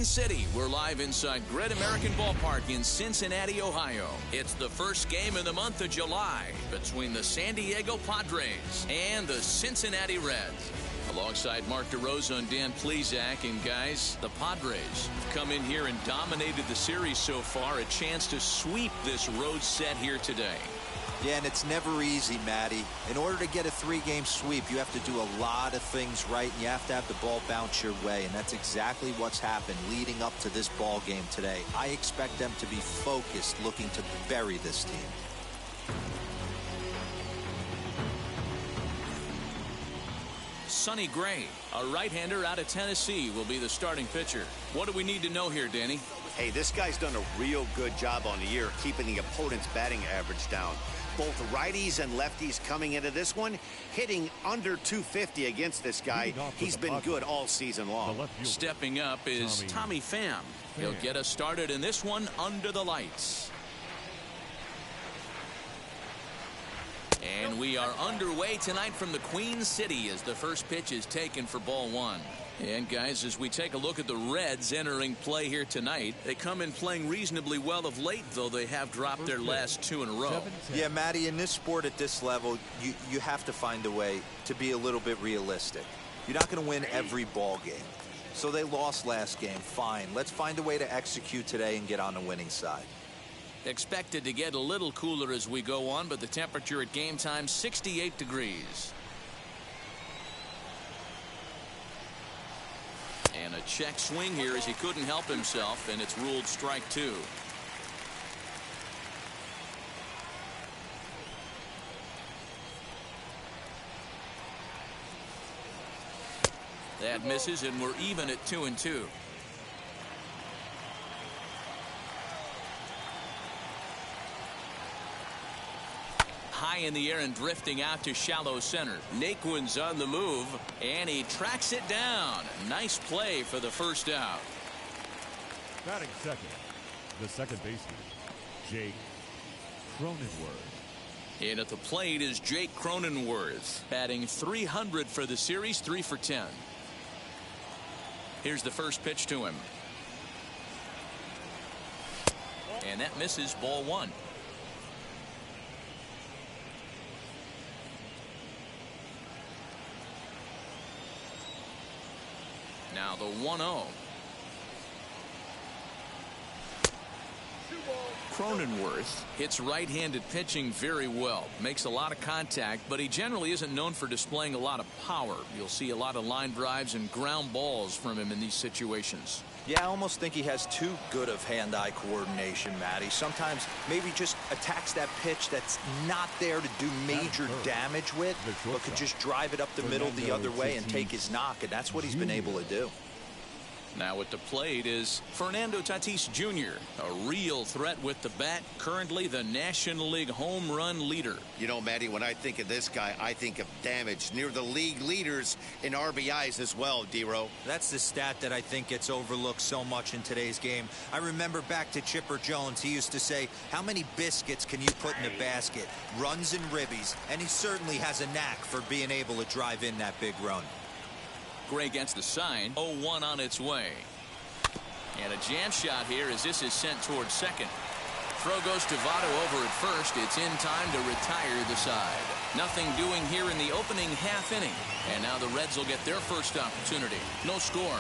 City. We're live inside Great American Ballpark in Cincinnati, Ohio. It's the first game in the month of July between the San Diego Padres and the Cincinnati Reds. Alongside Mark DeRosa and Dan Plesac, and guys, the Padres come in here and dominated the series so far. A chance to sweep this road set here today. Yeah, and it's never easy, Matty. In order to get a three-game sweep, you have to do a lot of things right, and you have to have the ball bounce your way, and that's exactly what's happened leading up to this ball game today. I expect them to be focused, looking to bury this team. Sonny Gray, a right-hander out of Tennessee, will be the starting pitcher. What do we need to know here, Danny? Hey, this guy's done a real good job on the year keeping the opponent's batting average down. Both righties and lefties coming into this one, hitting under 250 against this guy. He's been good all season long. Stepping up is Tommy Pham. He'll get us started in this one under the lights. And we are underway tonight from the Queen City as the first pitch is taken for ball one. And guys, as we take a look at the Reds entering play here tonight, they come in playing reasonably well of late, though they have dropped their last two in a row. Yeah, Matty, in this sport at this level, you have to find a way to be a little bit realistic. You're not going to win every ball game. So they lost last game. Fine. Let's find a way to execute today and get on the winning side. Expected to get a little cooler as we go on, but the temperature at game time, 68 degrees. And a check swing here as he couldn't help himself, and it's ruled strike two. That misses, and we're even at 2-2. High in the air and drifting out to shallow center. Naquin's on the move, and he tracks it down. Nice play for the first out. Batting second, the second baseman, Jake Cronenworth. And at the plate is Jake Cronenworth, batting .300 for the series, 3 for 10. Here's the first pitch to him. And that misses, ball one. Now the 1-0. Cronenworth hits right-handed pitching very well. Makes a lot of contact, but he generally isn't known for displaying a lot of power. You'll see a lot of line drives and ground balls from him in these situations. Yeah, I almost think he has too good of hand-eye coordination, Matty. Sometimes maybe just attacks that pitch that's not there to do major damage with, but could just drive it up the middle the other way and take his knock, and that's what he's been able to do. Now at the plate is Fernando Tatis Jr., a real threat with the bat, currently the National League home run leader. You know, Matty, when I think of this guy, I think of damage. Near the league leaders in RBIs as well, D-Row. That's the stat that I think gets overlooked so much in today's game. I remember back to Chipper Jones. He used to say, how many biscuits can you put in a basket? Runs and ribbies. And he certainly has a knack for being able to drive in that big run. Gray gets the sign. 0-1 on its way. And a jam shot here as this is sent towards second. Throw goes to Votto over at first. It's in time to retire the side. Nothing doing here in the opening half inning. And now the Reds will get their first opportunity. No score.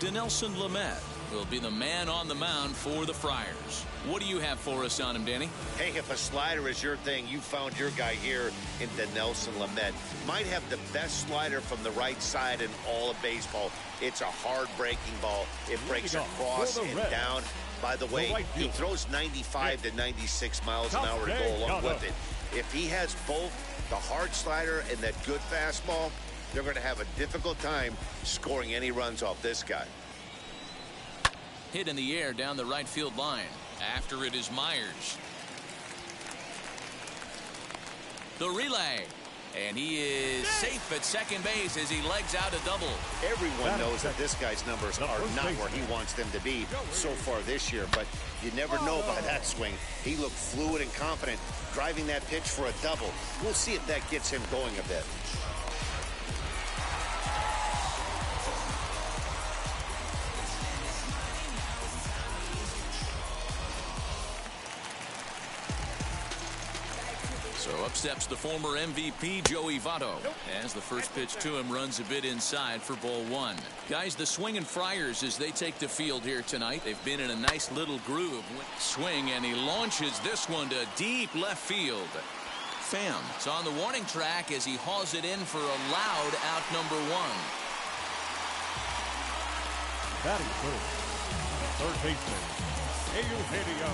Dinelson Lamet will be the man on the mound for the Friars. What do you have for us on him, Danny? Hey, if a slider is your thing, you found your guy here in Dinelson Lamet. Might have the best slider from the right side in all of baseball. It's a hard breaking ball. It breaks across and down. By the way, he throws 95 to 96 miles an hour to go along with it. If he has both the hard slider and that good fastball, they're going to have a difficult time scoring any runs off this guy. Hit in the air down the right field line. After it is Myers. The relay. And he is safe at second base as he legs out a double. Everyone knows that this guy's numbers are not where he wants them to be so far this year, but you never know by that swing. He looked fluid and confident, driving that pitch for a double. We'll see if that gets him going a bit. Up steps the former MVP, Joey Votto, as the first pitch to him runs a bit inside for ball one. Guys, the swinging Friars as they take the field here tonight. They've been in a nice little groove. Swing, and he launches this one to deep left field. Pham is on the warning track as he hauls it in for a loud out number one. Batting first, third baseman, Eugenio.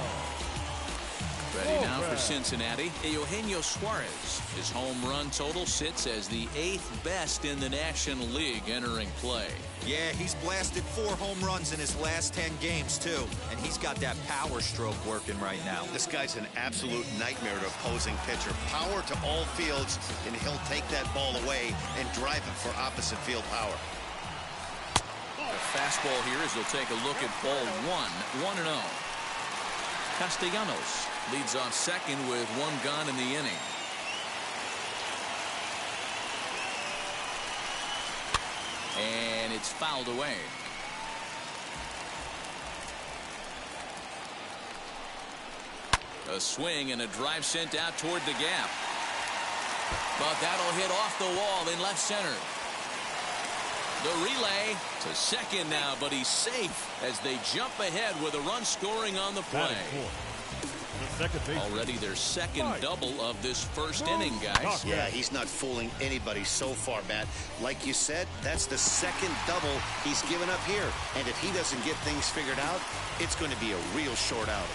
Ready now for Cincinnati, Eugenio Suarez. His home run total sits as the 8th best in the National League entering play. Yeah, he's blasted 4 home runs in his last 10 games, too. And he's got that power stroke working right now. This guy's an absolute nightmare to opposing pitcher. Power to all fields, and he'll take that ball away and drive it for opposite field power. A fastball here as they'll take a look at ball one, 1-0. Castellanos leads off second with 1 gone in the inning. And it's fouled away. A swing and a drive sent out toward the gap. But that'll hit off the wall in left center. The relay to second now, but he's safe as they jump ahead with a run scoring on the play. Already their second double of this first inning, guys. Yeah, he's not fooling anybody so far, Matt. Like you said, that's the second double he's given up here. And if he doesn't get things figured out, it's going to be a real short outing.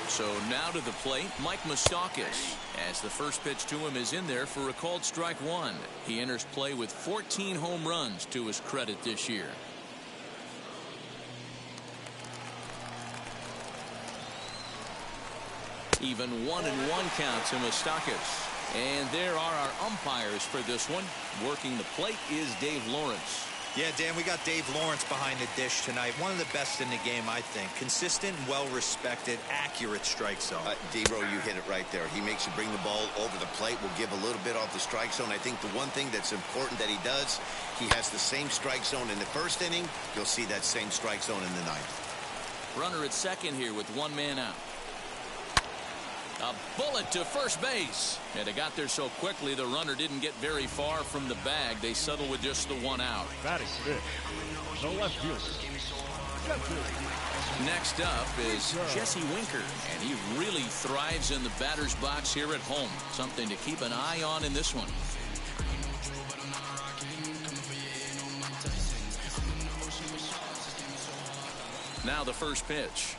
So now to the plate, Mike Moustakas, as the first pitch to him is in there for a called strike one. He enters play with 14 home runs to his credit this year. Even 1-1 count to Moustakas. And there are our umpires for this one. Working the plate is Dave Lawrence. Yeah, Dan, we got Dave Lawrence behind the dish tonight. One of the best in the game, I think. Consistent, well-respected, accurate strike zone. D-Bro, you hit it right there. He makes you bring the ball over the plate. Will give a little bit off the strike zone. I think the one thing that's important that he does, he has the same strike zone in the first inning. You'll see that same strike zone in the ninth. Runner at second here with 1 man out. A bullet to first base. And it got there so quickly the runner didn't get very far from the bag. They settle with just the 1 out. Batting fifth, the left fielder. Next up is Jesse Winker, and he really thrives in the batter's box here at home. Something to keep an eye on in this one. Now the first pitch.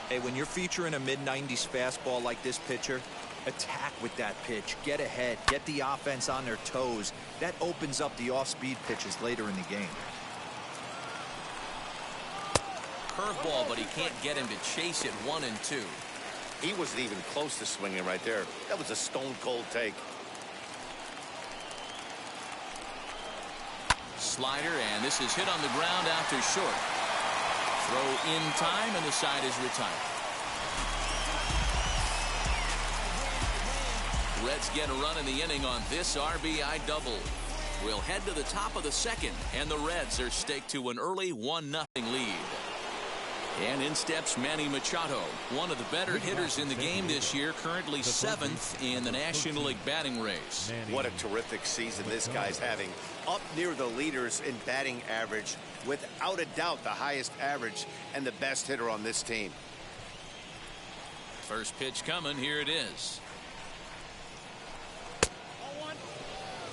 Hey, when you're featuring a mid-90s fastball like this pitcher, attack with that pitch. Get ahead. Get the offense on their toes. That opens up the off-speed pitches later in the game. Curveball, but he can't get him to chase it 1 and 2. He wasn't even close to swinging right there. That was a stone-cold take. Slider, and this is hit on the ground out to short. Throw in time, and the side is retired. Reds get a run in the inning on this RBI double. We'll head to the top of the second, and the Reds are staked to an early 1-0 lead. And in steps Manny Machado, one of the better hitters in the game this year, currently 7th in the National League batting race. What a terrific season this guy's having. Up near the leaders in batting average, without a doubt the highest average and the best hitter on this team. First pitch coming, here it is.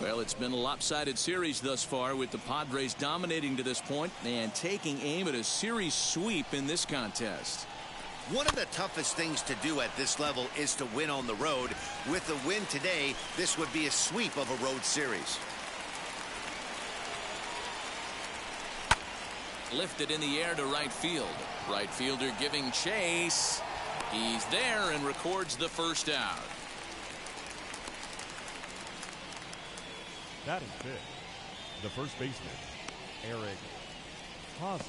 Well, it's been a lopsided series thus far, with the Padres dominating to this point and taking aim at a series sweep in this contest. One of the toughest things to do at this level is to win on the road. With the win today, this would be a sweep of a road series. Lifted in the air to right field. Right fielder giving chase. He's there and records the first out. Batting fifth, the first baseman, Eric Hosmer.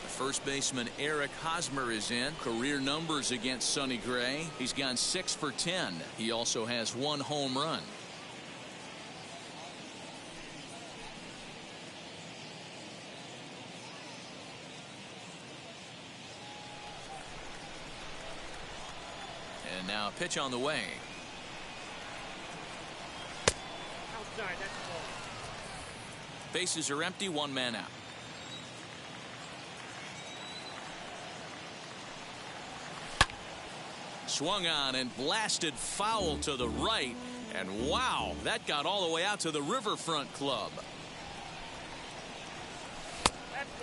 The first baseman Eric Hosmer is in. Career numbers against Sonny Gray. He's gone 6 for 10. He also has 1 home run. pitch on the way. Outside, that's the ball. Bases are empty, one man out. Swung on and blasted foul to the right. And wow, that got all the way out to the Riverfront Club.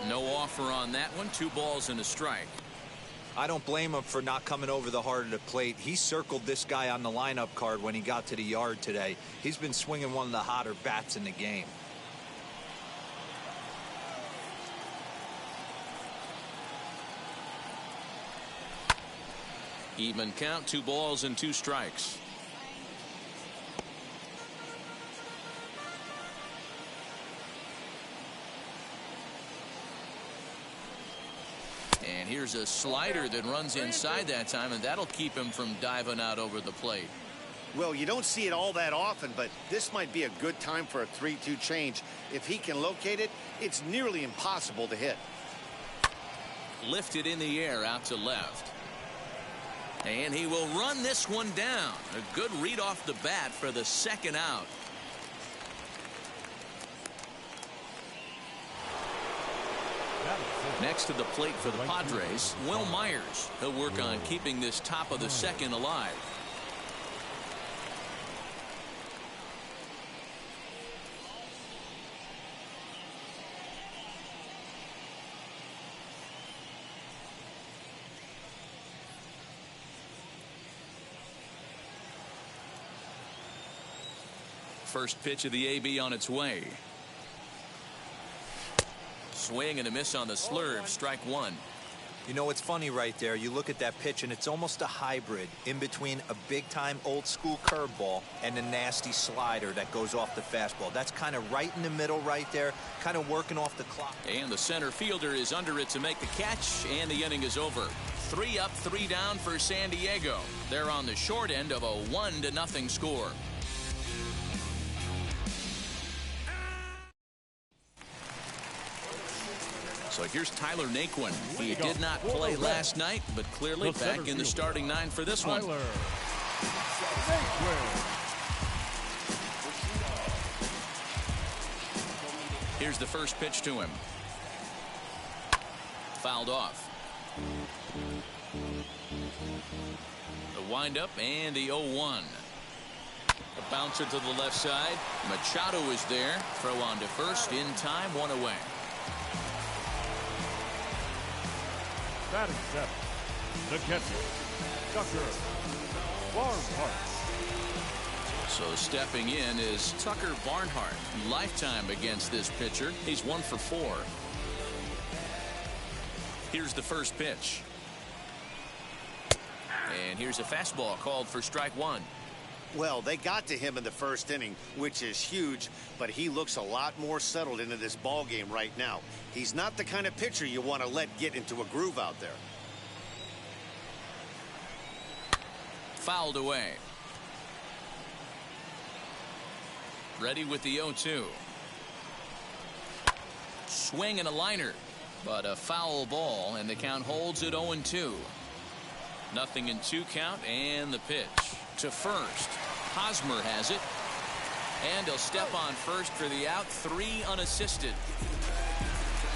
No offer on that one. 2 balls and a strike. I don't blame him for not coming over the heart of the plate. He circled this guy on the lineup card when he got to the yard today. He's been swinging one of the hotter bats in the game. Even count, 2 balls and 2 strikes. And here's a slider that runs inside that time, and that'll keep him from diving out over the plate. Well, you don't see it all that often, but this might be a good time for a 3-2 change. If he can locate it, it's nearly impossible to hit. Lifted in the air out to left. And he will run this one down. A good read off the bat for the second out. Next to the plate for the Padres, Will Myers. He'll work on keeping this top of the second alive. First pitch of the AB on its way. Swing and a miss on the slurve. Strike 1. You know, it's funny right there. You look at that pitch, and it's almost a hybrid in between a big-time old-school curveball and a nasty slider that goes off the fastball. That's kind of right in the middle right there, kind of working off the clock. And the center fielder is under it to make the catch, and the inning is over. 3 up, 3 down for San Diego. They're on the short end of a 1-0 score. So here's Tyler Naquin. He did not play last night, but clearly back in the starting 9 for this one. Here's the first pitch to him. Fouled off. The windup and the 0-1. A bouncer to the left side. Machado is there. Throw on to first in time, 1 away. Batting 7, the catcher, Tucker Barnhart. So stepping in is Tucker Barnhart. Lifetime against this pitcher. He's 1 for 4. Here's the first pitch. And here's a fastball called for strike 1. Well, they got to him in the first inning, which is huge, but he looks a lot more settled into this ball game right now. He's not the kind of pitcher you want to let get into a groove out there. Fouled away. Ready with the 0-2. Swing and a liner, but a foul ball, and the count holds at 0-2. 0-2 count, and the pitch to first. Hosmer has it, and he'll step on first for the out. 3 unassisted.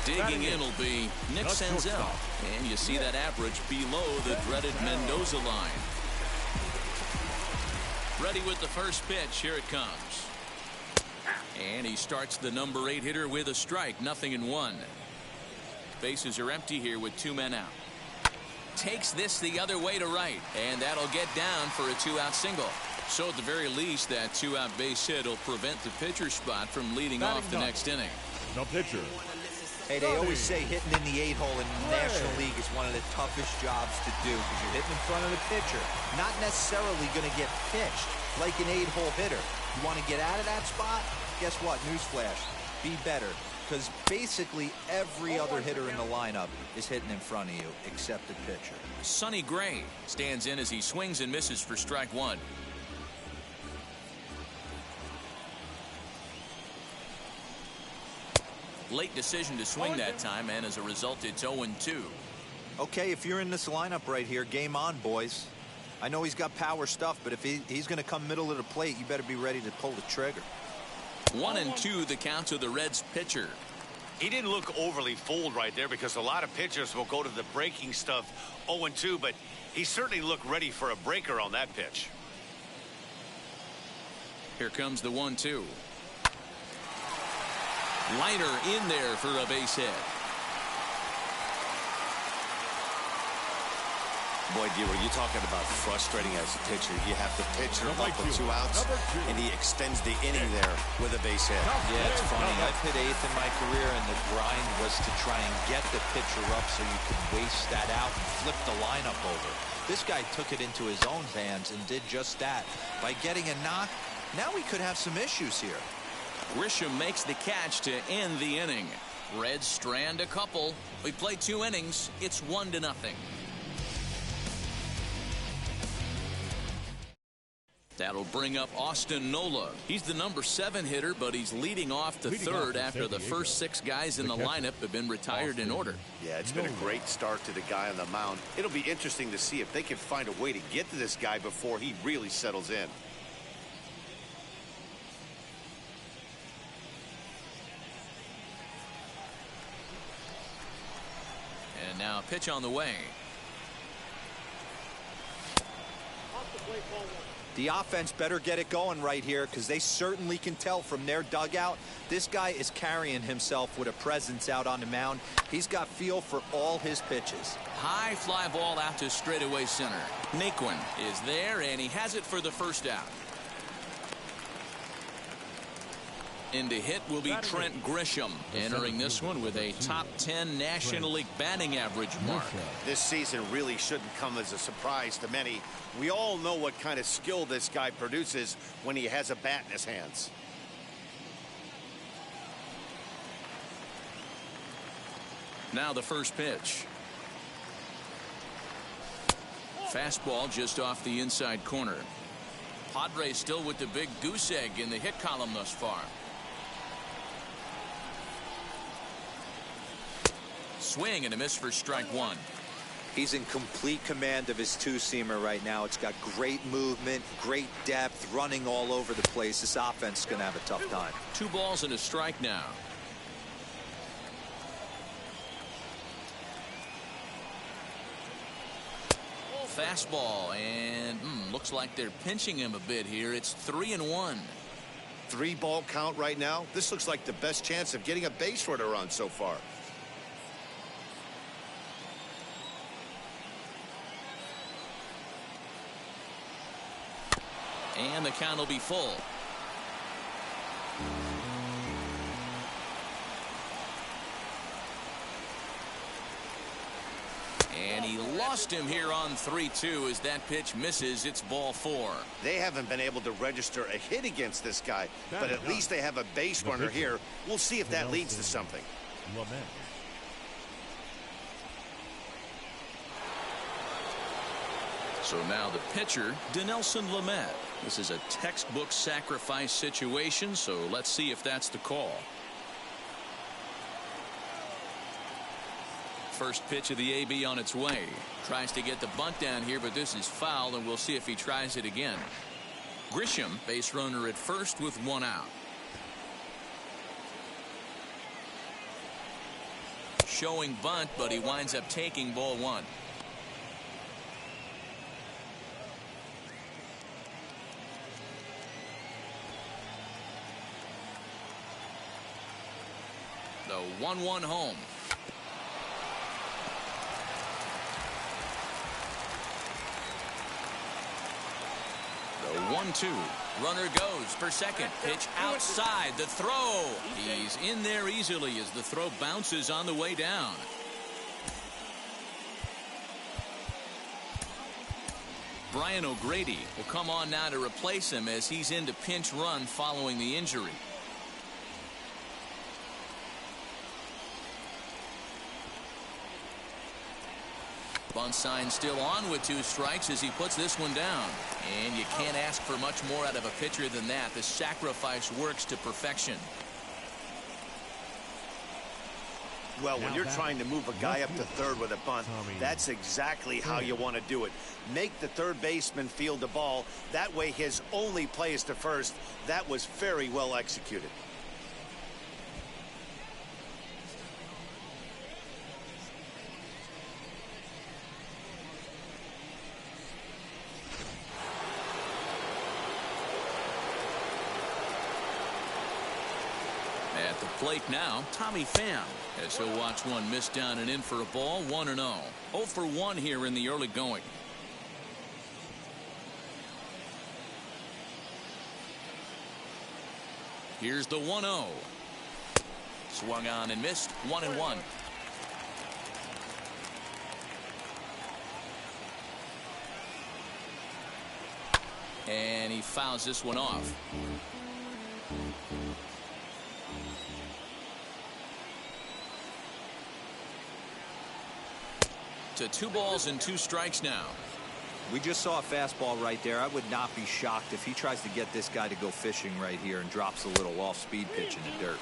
Digging in will be Nick Senzel, and you see that average below the dreaded Mendoza line. Ready with the first pitch. Here it comes, and he starts the number 8 hitter with a strike. 0-1. Bases are empty here with 2 men out. Takes this the other way to right, and that'll get down for a 2-out single. So at the very least, that 2-out base hit will prevent the pitcher spot from leading off the next inning. The pitcher. Hey, they always say hitting in the 8-hole in the National League is one of the toughest jobs to do because you're hitting in front of the pitcher, not necessarily going to get pitched like an 8-hole hitter. You want to get out of that spot? Guess what? Newsflash. Be better. Because basically every other hitter in the lineup is hitting in front of you except the pitcher. Sonny Gray stands in as he swings and misses for strike 1. Late decision to swing that time, and as a result, it's 0-2. Okay, if you're in this lineup right here, game on, boys. I know he's got power stuff, but if he's going to come middle of the plate, you better be ready to pull the trigger. 1-2 the count to the Reds pitcher. He didn't look overly fooled right there because a lot of pitchers will go to the breaking stuff 0-2, but he certainly looked ready for a breaker on that pitch. Here comes the 1-2. Liner in there for a base hit. Boy, D, you're talking about frustrating as a pitcher. You have the pitcher up with 2 outs, and he extends the inning there with a base hit. Yeah, it's funny. I've hit 8th in my career, and the grind was to try and get the pitcher up so you could waste that out and flip the lineup over. This guy took it into his own hands and did just that. By getting a knock, now we could have some issues here. Grisham makes the catch to end the inning. Reds strand a couple. We played 2 innings. It's 1-0. That'll bring up Austin Nola. He's the number 7 hitter, but he's leading off the third after the first 6 guys in the lineup have been retired in order. Yeah, it's been a great start to the guy on the mound. It'll be interesting to see if they can find a way to get to this guy before he really settles in. And now pitch on the way. Off the plate, ball 1. The offense better get it going right here because they certainly can tell from their dugout this guy is carrying himself with a presence out on the mound. He's got feel for all his pitches. High fly ball out to straightaway center. Naquin is there, and he has it for the first out. In to hit will be Trent Grisham, entering this one with a top 10 National League batting average mark. This season really shouldn't come as a surprise to many. We all know what kind of skill this guy produces when he has a bat in his hands. Now the first pitch. Fastball just off the inside corner. Padres still with the big goose egg in the hit column thus far. Swing and a miss for strike 1. He's in complete command of his 2-seamer right now. It's got great movement, great depth, running all over the place. This offense is going to have a tough time. 2 balls and a strike now. Fastball, and looks like they're pinching him a bit here. It's 3-1. 3-ball count right now. This looks like the best chance of getting a base runner on so far. And the count will be full. And he lost him here on 3-2 as that pitch misses. It's ball 4. They haven't been able to register a hit against this guy, but at least they have a base runner here. We'll see if that leads to something. So now the pitcher, Dinelson Lamet. This is a textbook sacrifice situation, so let's see if that's the call. First pitch of the AB on its way. Tries to get the bunt down here, but this is foul, and we'll see if he tries it again. Grisham, base runner at first with 1 out. Showing bunt, but he winds up taking ball 1. The 1-1 home. The 1-2. Runner goes for second. Pitch outside. The throw. He's in there easily as the throw bounces on the way down. Brian O'Grady will come on now to replace him as he's into pinch run following the injury. Bunt sign still on with 2 strikes as he puts this one down. And you can't ask for much more out of a pitcher than that. The sacrifice works to perfection. Well, when you're trying to move a guy up to third with a bunt, that's exactly how you want to do it. Make the third baseman field the ball. That way his only play is to first. That was very well executed. At the plate now, Tommy Pham, as he'll watch one miss down and in for a ball. 1-0. 0 for 1 here in the early going. Here's the 1-0. Swung on and missed. 1-1. And he fouls this one off. To 2 balls and 2 strikes now. We just saw a fastball right there. I would not be shocked if he tries to get this guy to go fishing right here and drops a little off-speed pitch in the dirt.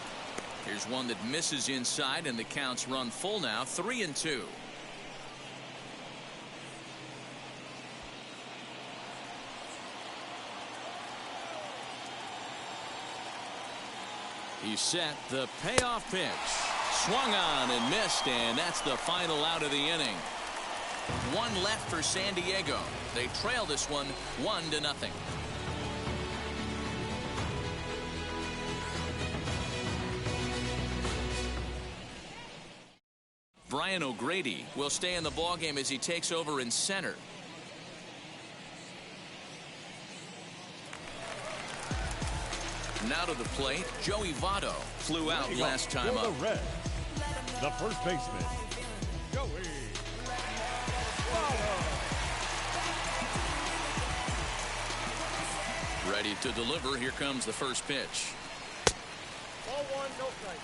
Here's one that misses inside, and the counts run full now. 3-2. He's set. The payoff pitch. Swung on and missed, and that's the final out of the inning. 1 left for San Diego. They trail this one 1-0. Brian O'Grady will stay in the ballgame as he takes over in center. Now to the plate, Joey Votto flew out last time up. The first baseman, Joey Votto. Ready to deliver. Here comes the first pitch. Ball 1, no strike.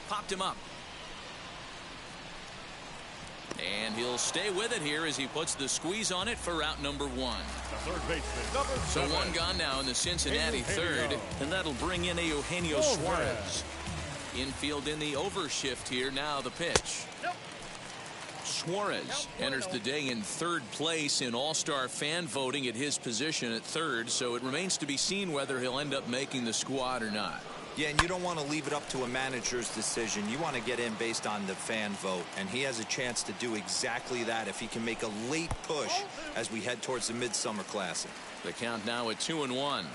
Popped him up. And he'll stay with it here as he puts the squeeze on it for out number 1. The third baseman, So 1 gone now in the Cincinnati third, and that'll bring in Eugenio Suarez. Infield in the overshift here. Now the pitch. Suarez enters the day in 3rd place in All-Star fan voting at his position at 3rd, so it remains to be seen whether he'll end up making the squad or not. Yeah, and you don't want to leave it up to a manager's decision. You want to get in based on the fan vote, and he has a chance to do exactly that if he can make a late push as we head towards the Midsummer Classic. The count now at 2-1.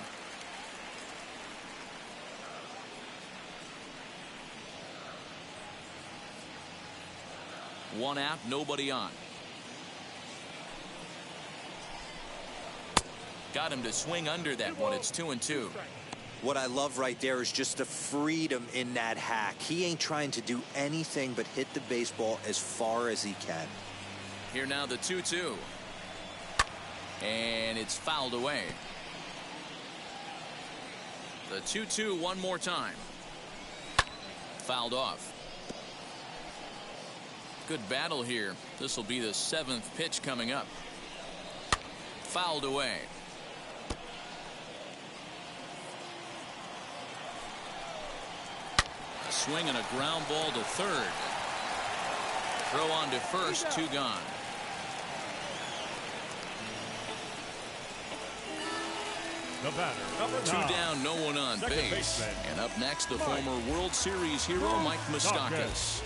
One out, nobody on. Got him to swing under that one. It's 2-2. What I love right there is just the freedom in that hack. He ain't trying to do anything but hit the baseball as far as he can. Here now the 2-2. And it's fouled away. The 2-2 one more time. Fouled off. Good battle here. This will be the 7th pitch coming up. Fouled away. A swing and a ground ball to 3rd. Throw on to 1st, 2 gone. The batter, number 2 9. down, no one on base. Baseman. And up next, the former World Series hero, Mike Moustakas.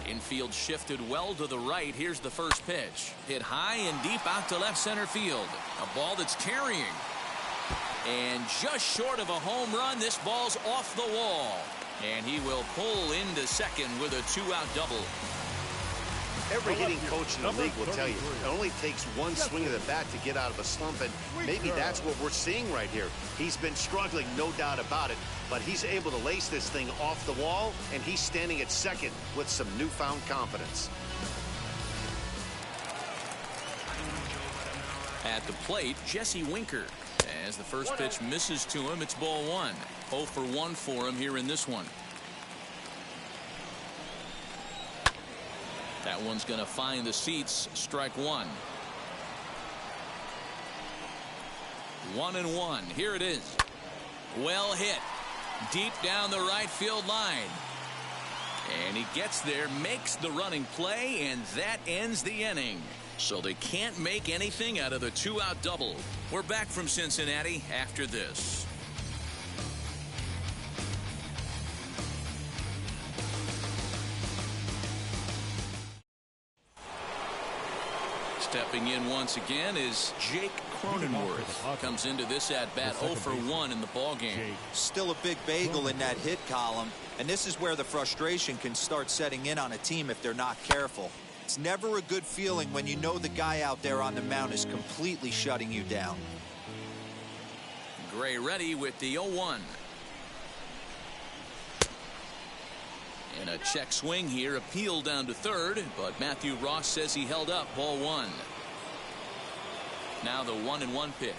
Infield shifted well to the right. Here's the first pitch. Hit high and deep out to left center field. A ball that's carrying. And just short of a home run, this ball's off the wall. And he will pull into second with a 2-out double. Every hitting coach in the league will tell you it only takes one swing of the bat to get out of a slump, and maybe that's what we're seeing right here. He's been struggling, no doubt about it, but he's able to lace this thing off the wall, and he's standing at second with some newfound confidence. At the plate, Jesse Winker. As the first pitch misses to him, it's ball 1. 0 for 1 for him here in this one. That one's going to find the seats. Strike 1. 1-1. Here it is. Well hit. Deep down the right field line. And he gets there, makes the running play, and that ends the inning. So they can't make anything out of the two-out double. We're back from Cincinnati after this. Stepping in once again is Jake Cronenworth. Comes into this at-bat 0 for 1 in the ballgame. Still a big bagel in that hit column, and this is where the frustration can start setting in on a team if they're not careful. It's never a good feeling when you know the guy out there on the mound is completely shutting you down. Gray ready with the 0-1. And a check swing here, appeal down to third, but Matthew Ross says he held up. Ball 1. Now the 1-1 pitch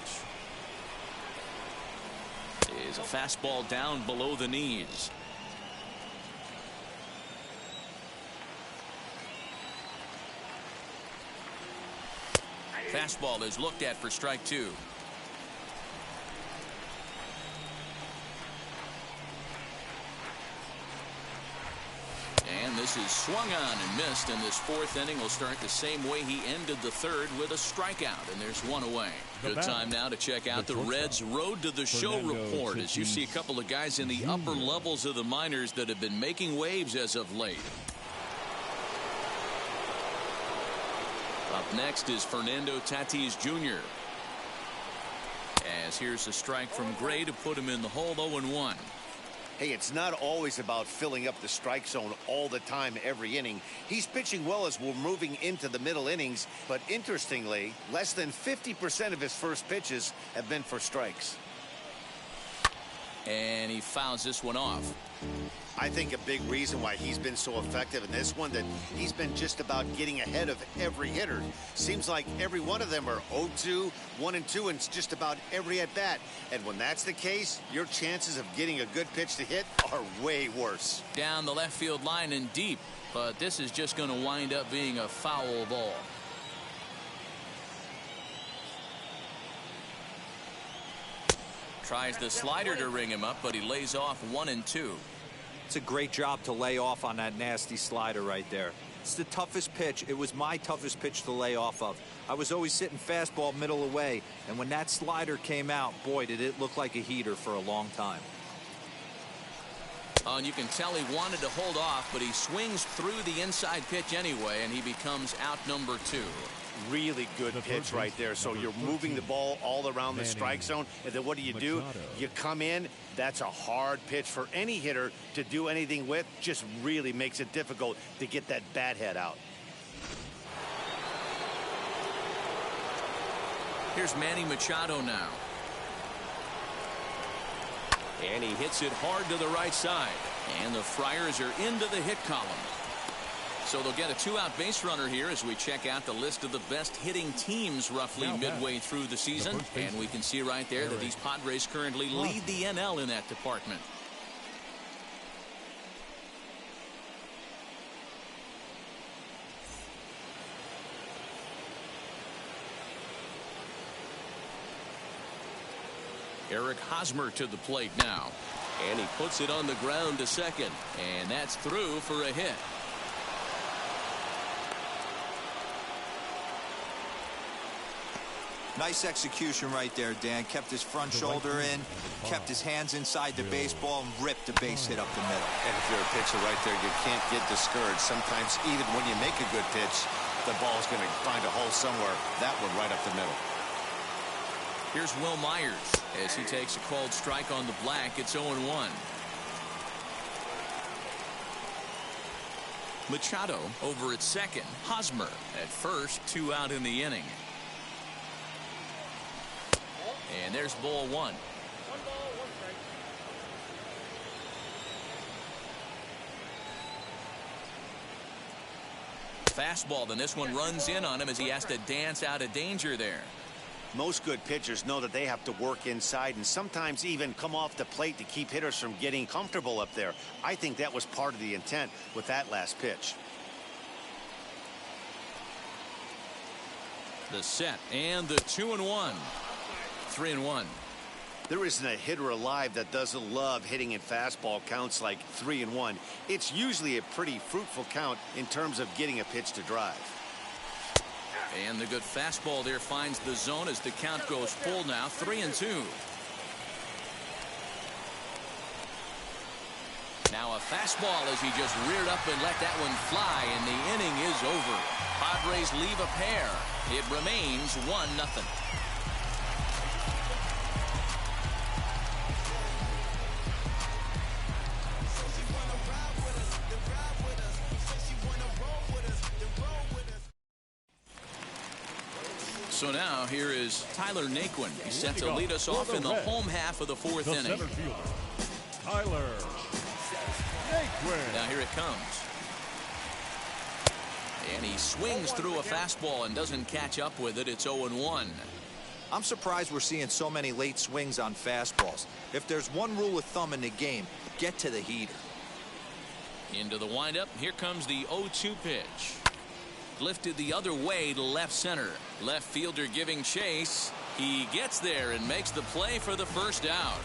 is a fastball down below the knees. Fastball is looked at for strike 2. And this is swung on and missed, and this fourth inning will start the same way he ended the third, with a strikeout, and there's one away. Good time now to check out the Reds' Road to the Show report, as you see a couple of guys in the upper levels of the minors that have been making waves as of late. Up next is Fernando Tatis Jr. As here's a strike from Gray to put him in the hole. 0-1. Hey, it's not always about filling up the strike zone all the time every inning. He's pitching well as we're moving into the middle innings, but interestingly, less than 50% of his first pitches have been for strikes. And he fouls this one off. I think a big reason why he's been so effective in this one, that he's been just about getting ahead of every hitter. Seems like every one of them are 0-2, 1-2, and it's just about every at bat. And when that's the case, your chances of getting a good pitch to hit are way worse. Down the left field line and deep, but this is just going to wind up being a foul ball. Tries the slider to ring him up, but he lays off 1-2. It's a great job to lay off on that nasty slider right there. It's the toughest pitch. It was my toughest pitch to lay off of. I was always sitting fastball middle away, and when that slider came out, boy, did it look like a heater for a long time. And you can tell he wanted to hold off, but he swings through the inside pitch anyway, and he becomes out number 2. Really good pitch right there. So you're moving the ball all around the strike zone, and then what do? You come in. That's a hard pitch for any hitter to do anything with. Just really makes it difficult to get that bat head out. Here's Manny Machado now. And he hits it hard to the right side. And the Friars are into the hit column. So they'll get a two-out base runner here as we check out the list of the best hitting teams roughly midway through the season. And we can see right there that these Padres currently lead the NL in that department. Eric Hosmer to the plate now. And he puts it on the ground to second. And that's through for a hit. Nice execution right there, Dan. Kept his front shoulder in, kept his hands inside the baseball, and ripped the base hit up the middle. And if you're a pitcher right there, you can't get discouraged. Sometimes even when you make a good pitch, the ball's going to find a hole somewhere. That one right up the middle. Here's Will Myers as he takes a called strike on the black. It's 0-1. Machado over at second. Hosmer at first. 2 out in the inning. And there's ball 1. 1 ball, 1 strike. Fastball, then this one runs in on him as he has to dance out of danger there. Most good pitchers know that they have to work inside and sometimes even come off the plate to keep hitters from getting comfortable up there. I think that was part of the intent with that last pitch. The set and the 2-1. 3-1. There isn't a hitter alive that doesn't love hitting in fastball counts like 3-1. It's usually a pretty fruitful count in terms of getting a pitch to drive. And the good fastball there finds the zone as the count goes full now, 3-2. Now a fastball as he just reared up and let that one fly, and the inning is over. Padres leave a pair. It remains 1-0. So now here is Tyler Naquin. He's set to lead us off in the home half of the fourth inning. Center fielder, Tyler Naquin. Now here it comes. And he swings through a fastball and doesn't catch up with it. It's 0-1. I'm surprised we're seeing so many late swings on fastballs. If there's one rule of thumb in the game, get to the heater. Into the windup. Here comes the 0-2 pitch. Lifted the other way to left center. Left fielder giving chase. He gets there and makes the play for the first out.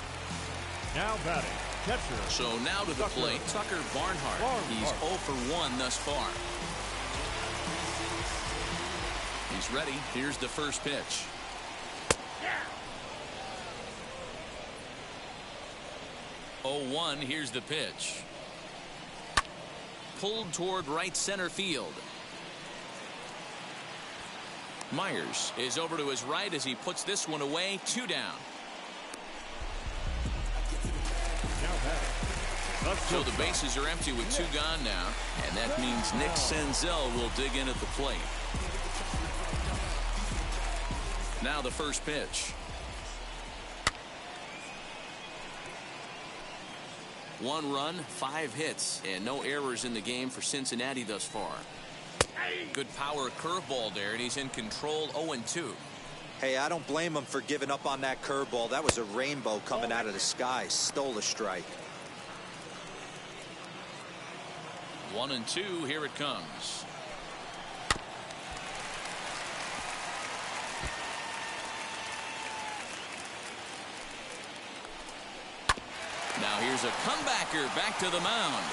Now batting, catcher. So now to the plate, Tucker Barnhart. He's 0 for 1 thus far. He's ready. Here's the first pitch. Yeah. 0-1. Here's the pitch. Pulled toward right center field. Myers is over to his right as he puts this one away. 2 down. So the bases are empty with 2 gone now, and that means Nick Senzel will dig in at the plate. Now the first pitch. 1 run, 5 hits, and no errors in the game for Cincinnati thus far. Good power curveball there, and he's in control. 0-2. Hey, I don't blame him for giving up on that curveball. That was a rainbow coming out of the sky. Stole a strike. 1-2. Here it comes. Now here's a comebacker back to the mound.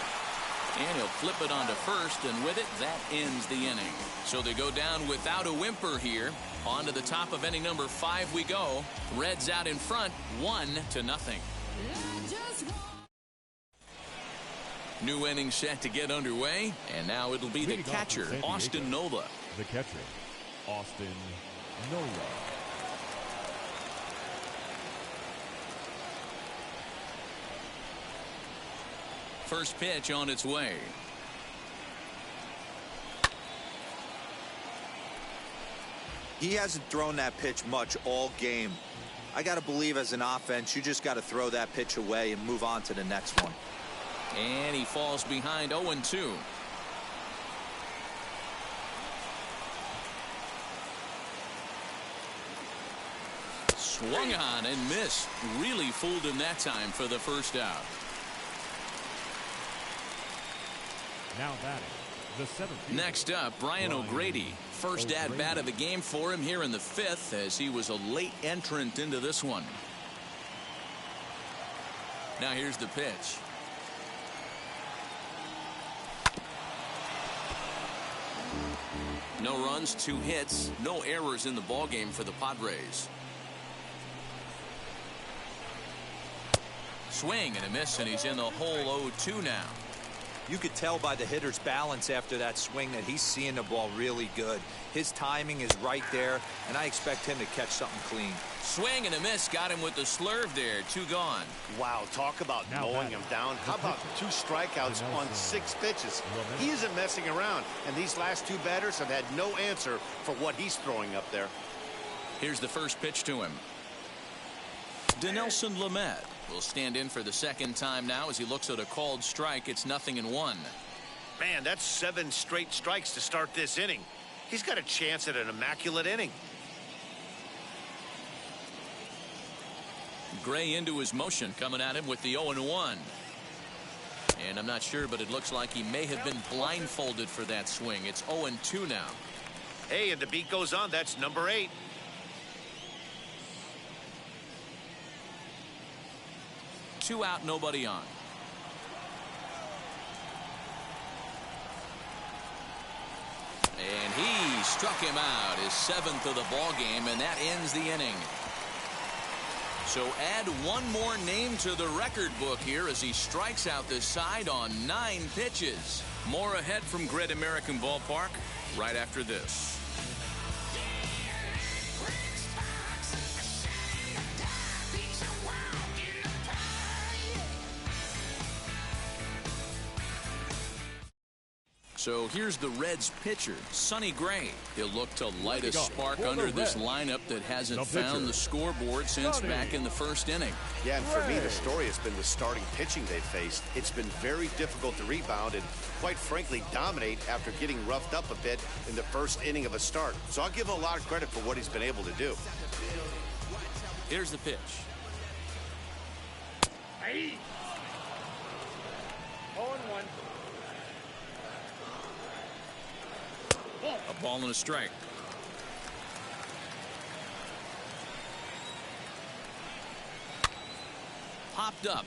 And he'll flip it onto first, and with it, that ends the inning. So they go down without a whimper here. On to the top of inning number 5 we go. Reds out in front, 1-0. New inning set to get underway, and now it'll be the catcher, Austin Nola. The catcher, Austin Nola. First pitch on its way. He hasn't thrown that pitch much all game. I got to believe as an offense, you just got to throw that pitch away and move on to the next one. And he falls behind 0-2. Swung on and missed. Really fooled him that time for the first out. Now batting, the 7th. Next up, Brian O'Grady. First at-bat of the game for him here in the 5th, as he was a late entrant into this one. Now here's the pitch. No runs, 2 hits, no errors in the ballgame for the Padres. Swing and a miss, and he's in the hole. 0-2 now. You could tell by the hitter's balance after that swing that he's seeing the ball really good. His timing is right there, and I expect him to catch something clean. Swing and a miss, got him with the slurve there. 2 gone. Wow, talk about mowing him down. How about 2 strikeouts on 6 pitches? He isn't messing around, and these last 2 batters have had no answer for what he's throwing up there. Here's the first pitch to him. Dinelson Lamet will stand in for the second time now as he looks at a called strike. It's 0-1. Man, that's 7 straight strikes to start this inning. He's got a chance at an immaculate inning. Gray into his motion, coming at him with the 0-1. And I'm not sure, but it looks like he may have been blindfolded for that swing. It's 0-2 now. Hey, and the beat goes on. That's number 8. 2 out, nobody on. And he struck him out, his 7th of the ball game, and that ends the inning. So add one more name to the record book here as he strikes out this side on 9 pitches. More ahead from Great American Ballpark right after this. So here's the Reds pitcher, Sonny Gray. He'll look to light a spark under this lineup that hasn't found the scoreboard since back in the first inning. Yeah, and for me, the story has been the starting pitching they faced. It's been very difficult to rebound and, quite frankly, dominate after getting roughed up a bit in the first inning of a start. So I'll give him a lot of credit for what he's been able to do. Here's the pitch. Hey. 0-1. A ball and a strike. Popped up.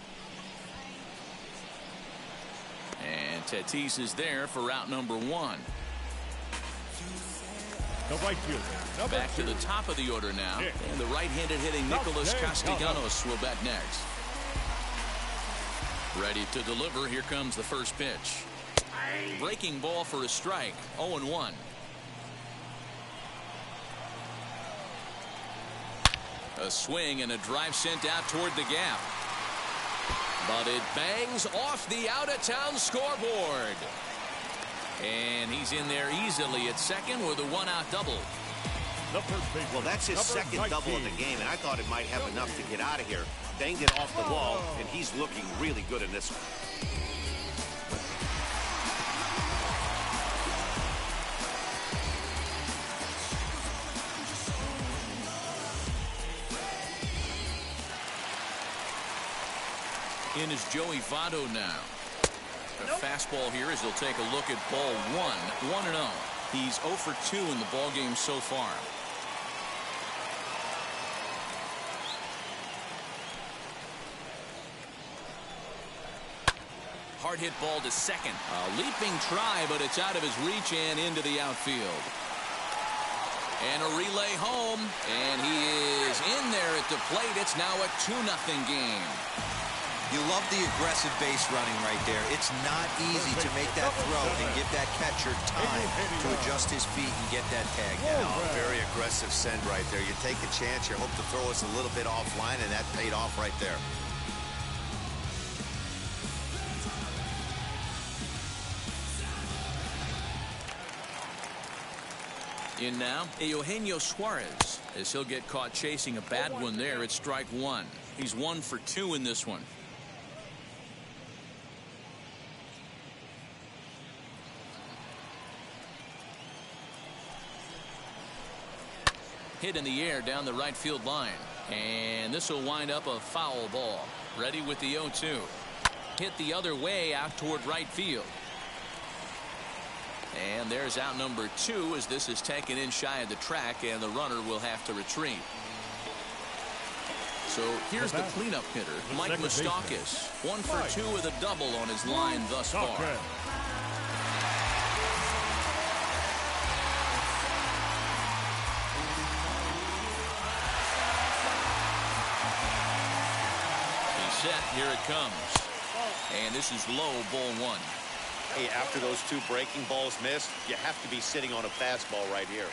And Tatis is there for out number 1. The right fielder. Back to the top of the order now. And the right-handed hitting Nicholas Castellanos will bat next. Ready to deliver. Here comes the first pitch. Breaking ball for a strike. 0-1. A swing and a drive sent out toward the gap. But it bangs off the out-of-town scoreboard. And he's in there easily at second with a 1-out double. Well, that's his second double of the game, and I thought it might have enough to get out of here. Banged it off the wall, and he's looking really good in this one. In is Joey Votto now. A fastball here as he'll take a look at ball 1. 1-0. He's 0 for 2 in the ball game so far. Hard hit ball to second. A leaping try, but it's out of his reach and into the outfield. And a relay home, and he is in there at the plate. It's now a 2-0 game. You love the aggressive base running right there. It's not easy to make that throw and give that catcher time to adjust his feet and get that tag down. Very aggressive send right there. You take a chance, you hope to throw us a little bit offline, and that paid off right there. In now, Eugenio Suarez, as he'll get caught chasing a bad one there at strike 1. He's 1 for 2 in this one. Hit in the air down the right field line. And this will wind up a foul ball. Ready with the 0-2. Hit the other way out toward right field. And there's out number 2 as this is taken in shy of the track, and the runner will have to retreat. So here's the cleanup hitter, Mike Moustakas. 1 for 2 with a double on his line thus far. He's set. Here it comes. And this is low, ball 1. Hey, after those 2 breaking balls missed, you have to be sitting on a fastball right here.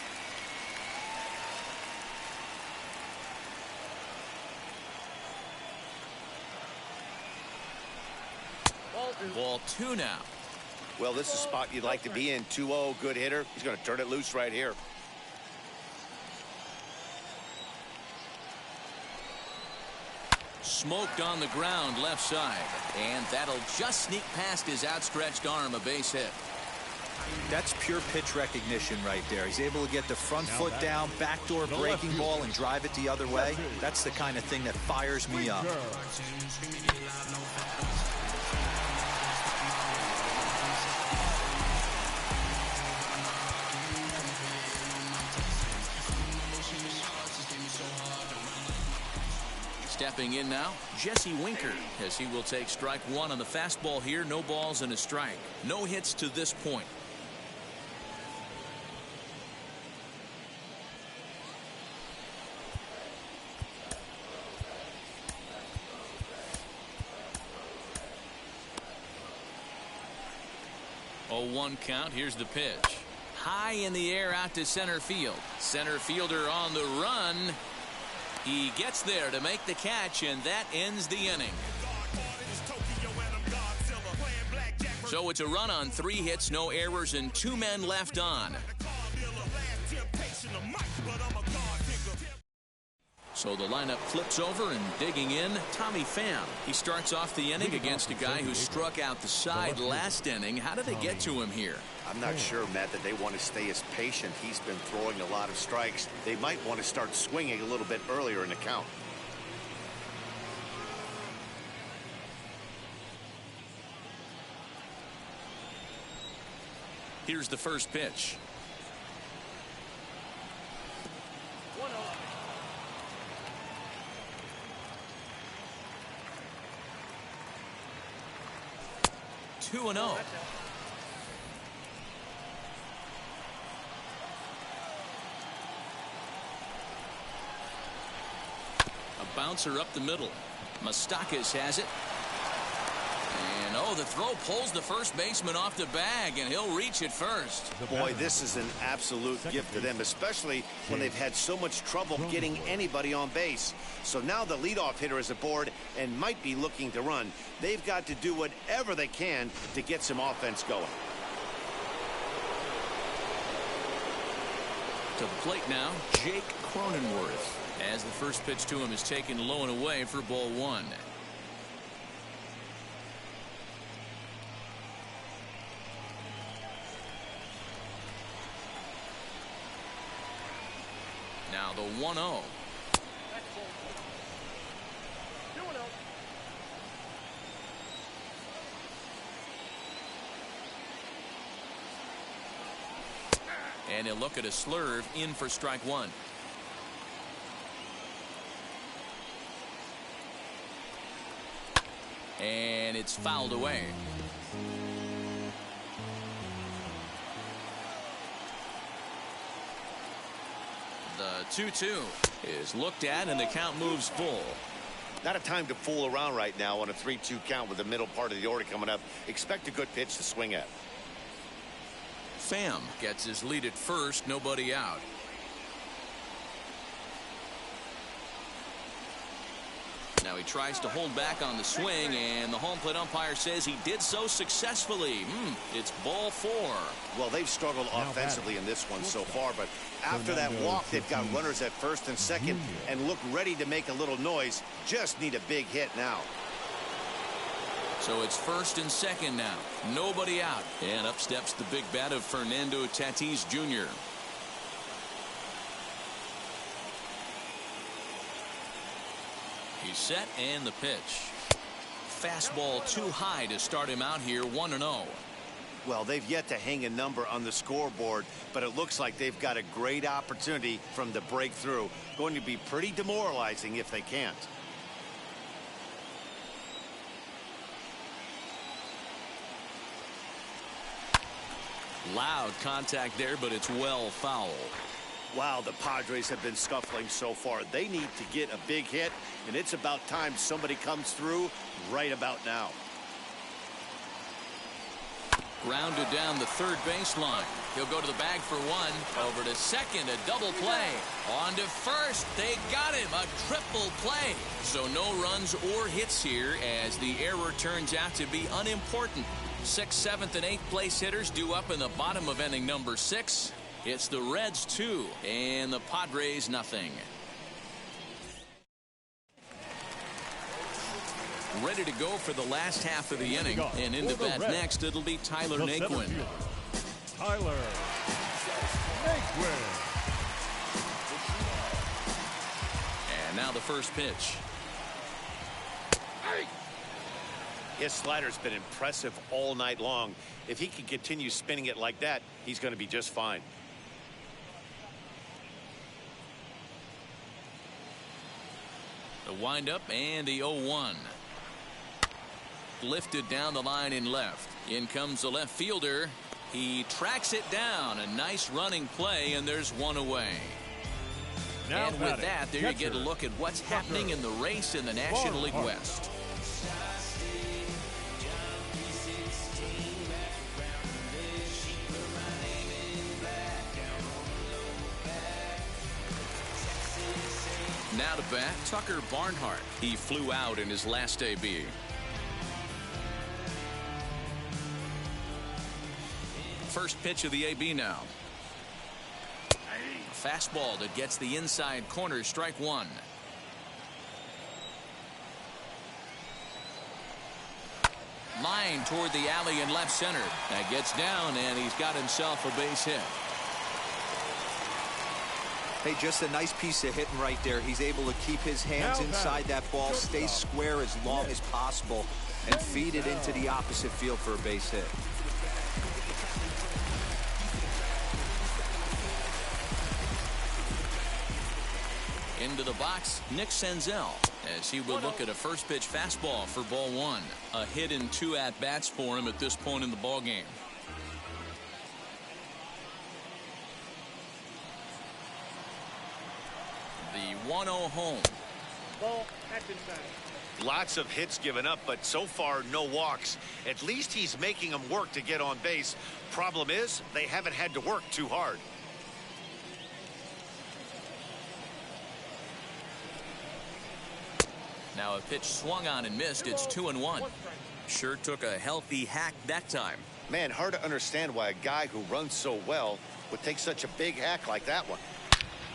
Ball 2 now. Well, this is a spot you'd like to be in. 2-0, good hitter. He's going to turn it loose right here. Smoked on the ground left side, and that'll just sneak past his outstretched arm, a base hit. That's pure pitch recognition right there. He's able to get the front foot down, backdoor breaking ball, and drive it the other way. That's the kind of thing that fires me up. Stepping in now, Jesse Winker, as he will take strike one on the fastball here. No balls and a strike. No hits to this point. Oh, 1 count. Here's the pitch. High in the air out to center field. Center fielder on the run. He gets there to make the catch, and that ends the inning. So it's a run on 3 hits, no errors, and 2 men left on. So the lineup flips over, and digging in, Tommy Pham. He starts off the inning against a guy who struck out the side last inning. How did they get to him here? I'm not sure, Matt, that they want to stay as patient. He's been throwing a lot of strikes. They might want to start swinging a little bit earlier in the count. Here's the first pitch. 2-0. A bouncer up the middle. Moustakas has it. And oh, the throw pulls the first baseman off the bag, and he'll reach it first. Boy, this is an absolute gift to them, especially when they've had so much trouble getting anybody on base. So now the leadoff hitter is aboard and might be looking to run. They've got to do whatever they can to get some offense going. To the plate now, Jake Cronenworth, as the first pitch to him is taken low and away for ball 1. Now the 1-0. And he'll look at a slurve in for strike 1. And it's fouled away. The 2-2 is looked at, and the count moves full. Not a time to fool around right now on a 3-2 count with the middle part of the order coming up. Expect a good pitch to swing at. Pham gets his lead at first, nobody out. Now he tries to hold back on the swing, and the home plate umpire says he did so successfully. It's ball 4. Well, they've struggled offensively in this one so far, but after that walk, they've got runners at first and second and look ready to make a little noise. Just need a big hit now. So it's first and second now. Nobody out. And up steps the big bat of Fernando Tatis Jr. He's set, and the pitch. Fastball too high to start him out here, 1-0. Well, they've yet to hang a number on the scoreboard, but it looks like they've got a great opportunity from the breakthrough. Going to be pretty demoralizing if they can't. Loud contact there, but it's well foul. Wow, the Padres have been scuffling so far. They need to get a big hit, and it's about time somebody comes through right about now. Grounded down the third baseline. He'll go to the bag for 1. Over to second, a double play. On to first, they got him, a triple play. So no runs or hits here, as the error turns out to be unimportant. 6th, 7th, and 8th place hitters due up in the bottom of inning number 6. It's the Reds 2 and the Padres nothing. Ready to go for the last half of the inning, and into bat next it'll be Tyler Naquin. Tyler Naquin. And now the first pitch. His slider's been impressive all night long. If he can continue spinning it like that, he's going to be just fine. The windup and the 0-1. Lifted down the line in left. In comes the left fielder. He tracks it down. A nice running play, and there's one away. Now and with that, there you get a look at what's happening in the race in the National League West. Now to bat, Tucker Barnhart. He flew out in his last AB. First pitch of the AB now. A fastball that gets the inside corner, strike one. Line toward the alley in left center. That gets down, and he's got himself a base hit. Hey, just a nice piece of hitting right there. He's able to keep his hands inside that ball, stay square as long as possible, and feed it into the opposite field for a base hit. Into the box, Nick Senzel, as he will look at a first pitch fastball for ball one. A hit in 2 at-bats for him at this point in the ball game. The 1-0 home. Ball, that's inside. Lots of hits given up, but so far no walks. At least he's making them work to get on base. Problem is, they haven't had to work too hard. Now a pitch swung on and missed. It's 2-1. Sure took a healthy hack that time. Man, hard to understand why a guy who runs so well would take such a big hack like that one.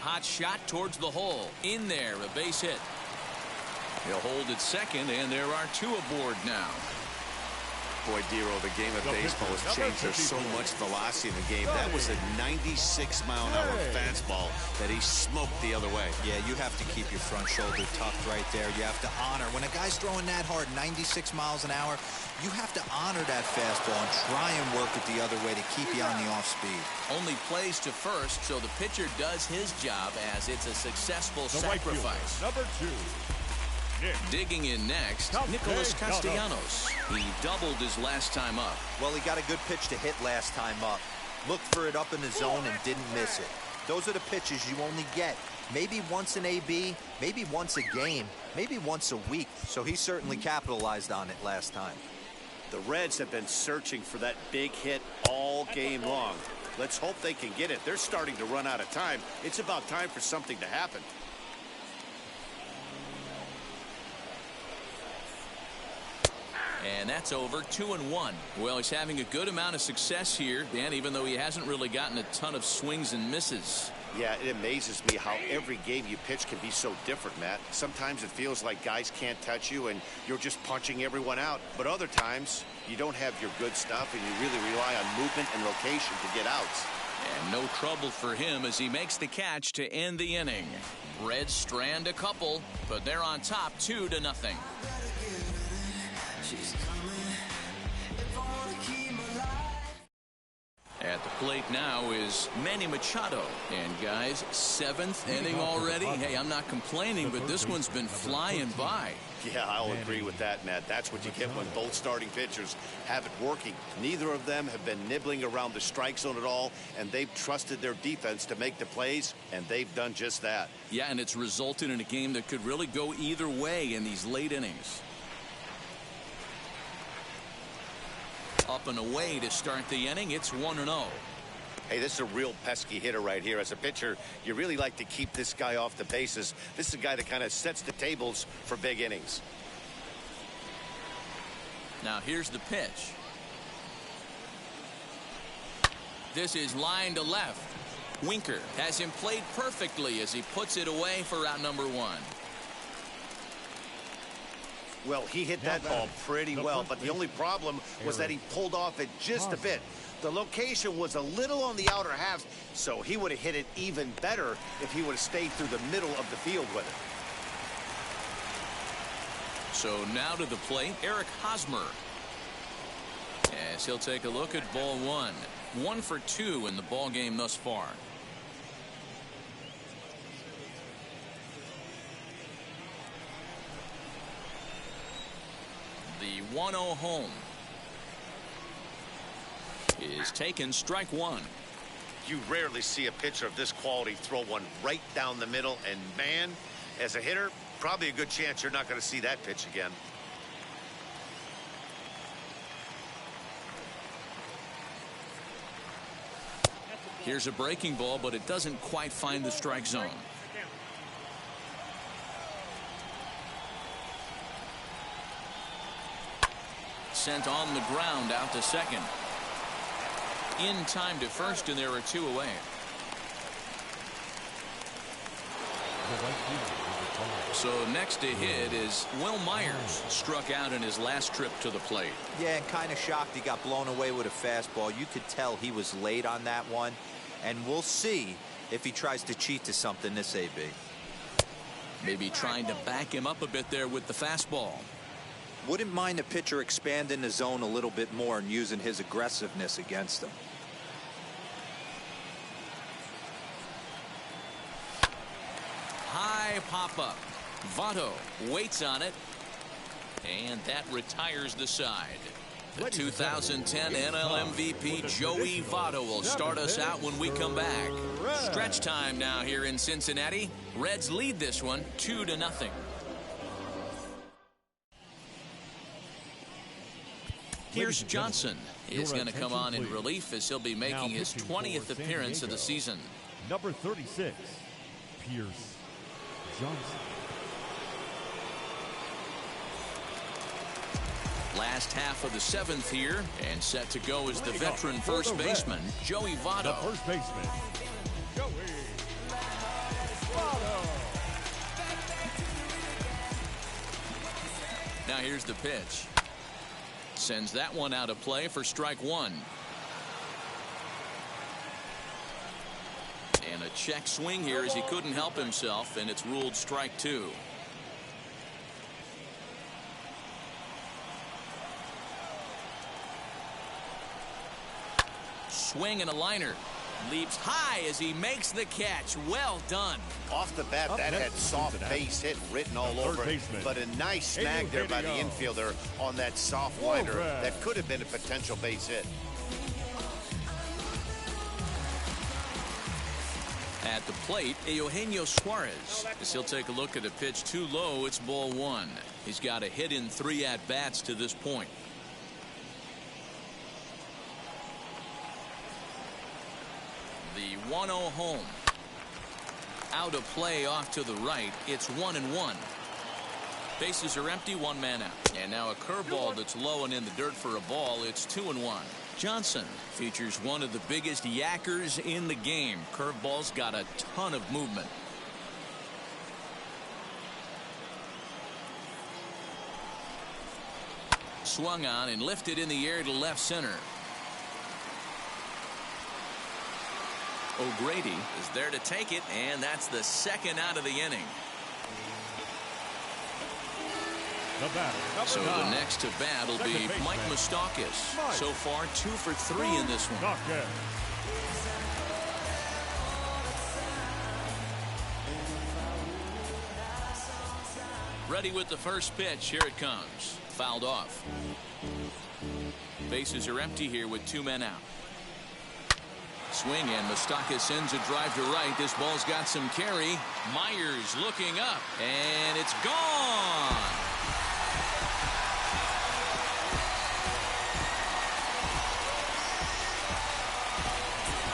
Hot shot towards the hole. In there, a base hit. He'll hold at second, and there are 2 aboard now. Boy, Dero, the game of baseball has changed. There's so much velocity in the game. That was a 96-mile-an-hour fastball that he smoked the other way. Yeah, you have to keep your front shoulder tucked right there. You have to honor. When a guy's throwing that hard, 96 miles an hour, you have to honor that fastball and try and work it the other way to keep you on the off speed. Only plays to first, so the pitcher does his job as it's a successful sacrifice. Number 2. Digging in next, Nicholas Castellanos. He doubled his last time up. Well, he got a good pitch to hit last time up. Looked for it up in the zone and didn't miss it. Those are the pitches you only get. Maybe once an AB, maybe once a game, maybe once a week. So he certainly capitalized on it last time. The Reds have been searching for that big hit all game long. Let's hope they can get it. They're starting to run out of time. It's about time for something to happen. And that's over. 2-1. Well, he's having a good amount of success here, Dan, even though he hasn't really gotten a ton of swings and misses. Yeah, it amazes me how every game you pitch can be so different, Matt. Sometimes it feels like guys can't touch you and you're just punching everyone out. But other times, you don't have your good stuff and you really rely on movement and location to get outs. And no trouble for him as he makes the catch to end the inning. Reds strand a couple, but they're on top 2-0. At the plate now is Manny Machado. And guys, 7th inning already. Hey, I'm not complaining, but this one's been flying by. Yeah, I'll agree with that, Matt. That's what you get when both starting pitchers have it working. Neither of them have been nibbling around the strike zone at all, and they've trusted their defense to make the plays, and they've done just that. Yeah, and it's resulted in a game that could really go either way in these late innings. Up and away to start the inning. It's 1-0. Hey, this is a real pesky hitter right here. As a pitcher, you really like to keep this guy off the bases. This is a guy that kind of sets the tables for big innings. Now here's the pitch. This is line to left. Winker has him played perfectly as he puts it away for out number 1. Well, he hit that ball pretty well, but the only problem was that he pulled off it just a bit. The location was a little on the outer half, so he would have hit it even better if he would have stayed through the middle of the field with it. So now to the plate, Eric Hosmer. As he'll take a look at ball 1. 1 for 2 in the ball game thus far. 1-0 home. Is taken, strike one. You rarely see a pitcher of this quality throw one right down the middle, and man, as a hitter, probably a good chance you're not going to see that pitch again. Here's a breaking ball, but it doesn't quite find the strike zone. Sent on the ground out to second. In time to first, and there are two away. So next to hit is Will Myers, struck out in his last trip to the plate. Yeah, and kind of shocked he got blown away with a fastball. You could tell he was late on that one, and we'll see if he tries to cheat to something this AB. Maybe trying to back him up a bit there with the fastball. Wouldn't mind the pitcher expanding the zone a little bit more and using his aggressiveness against him. High pop-up. Votto waits on it, and that retires the side. The 2010 NL MVP Joey Votto will start us out when we come back. Stretch time now here in Cincinnati. Reds lead this one 2-0. Here's Johnson. Is going to come on in relief as he'll be making his 20th appearance of the season. Number 36, Pierce Johnson. Last half of the seventh here, and set to go is the veteran first baseman, Joey Votto. The first baseman, Joey Votto. Now here's the pitch. Sends that one out of play for strike one. And a check swing here as he couldn't help himself, and it's ruled strike two. Swing and a liner. Leaps high as he makes the catch. Well done. Off the bat, that had soft base hit written all over it, but a nice snag there by the infielder on that soft liner that could have been a potential base hit. At the plate, Eugenio Suarez. As he'll take a look at a pitch too low, it's ball one. He's got a hit in 3 at-bats to this point. The 1-0 home. Out of play off to the right. It's 1-1. Bases are empty, one man out. And now a curveball that's low and in the dirt for a ball. It's 2-1. Johnson features one of the biggest yackers in the game. Curveball's got a ton of movement. Swung on and lifted in the air to left center. O'Grady is there to take it, and that's the second out of the inning. So the next to bat will be Mike Moustakas. So far 2 for 3 in this one. Ready with the first pitch. Here it comes. Fouled off. Bases are empty here with 2 men out. Swing, and Moustakas sends a drive to right. This ball's got some carry. Myers looking up, and it's gone.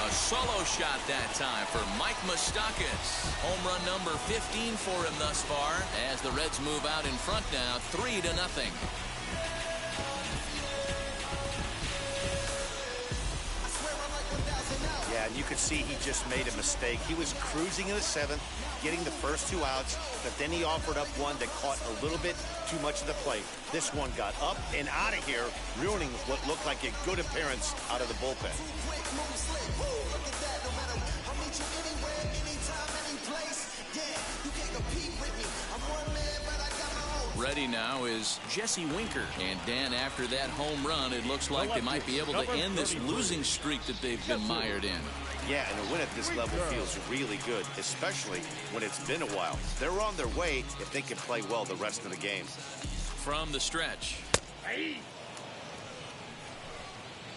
A solo shot that time for Mike Moustakas. Home run number 15 for him thus far, as the Reds move out in front now, 3-0. Yeah, and you could see he just made a mistake. He was cruising in the 7th, getting the first 2 outs, but then he offered up one that caught a little bit too much of the plate. This one got up and out of here, ruining what looked like a good appearance out of the bullpen. Ready now is Jesse Winker. And Dan, after that home run, it looks like they might be able to end this losing streak that they've been mired in. Yeah, and a win at this level feels really good, especially when it's been a while. They're on their way if they can play well the rest of the game. From the stretch.